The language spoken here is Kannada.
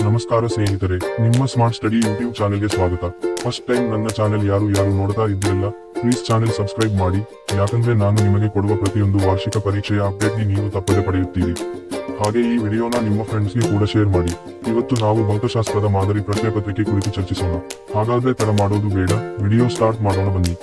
ನಮಸ್ಕಾರ ಸ್ನೇಹಿತರೆ, ನಿಮ್ಮ ಸ್ಮಾರ್ಟ್ ಸ್ಟಡಿ ಯೂಟ್ಯೂಬ್ ಚಾನೆಲ್ಗೆ ಸ್ವಾಗತ. ಫಸ್ಟ್ ಟೈಮ್ ನನ್ನ ಚಾನೆಲ್ ಯಾರು ನೋಡ್ತಾ ಇದ್ದಿರಲ್ಲ, ಪ್ಲೀಸ್ ಚಾನೆಲ್ ಸಬ್ಸ್ಕ್ರೈಬ್ ಮಾಡಿ, ಯಾಕಂದ್ರೆ ನಾನು ನಿಮಗೆ ಕೊಡುವ ಪ್ರತಿಯೊಂದು ವಾರ್ಷಿಕ ಪರೀಕ್ಷೆಯ ಅಪ್ಡೇಟ್ನಿ ನೀವು ತಪ್ಪದೆ ಪಡೆಯುತ್ತೀರಿ. ಹಾಗೆ ಈ ವಿಡಿಯೋನ ನಿಮ್ಮ ಫ್ರೆಂಡ್ಸ್ಗೆ ಕೂಡ ಶೇರ್ ಮಾಡಿ. ಇವತ್ತು ನಾವು ಭೌತಶಾಸ್ತ್ರದ ಮಾದರಿ ಪ್ರಶ್ನೆ ಪತ್ರಿಕೆ ಕುರಿತು ಚರ್ಚಿಸೋಣ. ಹಾಗಾದ್ರೆ ತಡ ಮಾಡೋದು ಬೇಡ, ವಿಡಿಯೋ ಸ್ಟಾರ್ಟ್ ಮಾಡೋಣ ಬನ್ನಿ.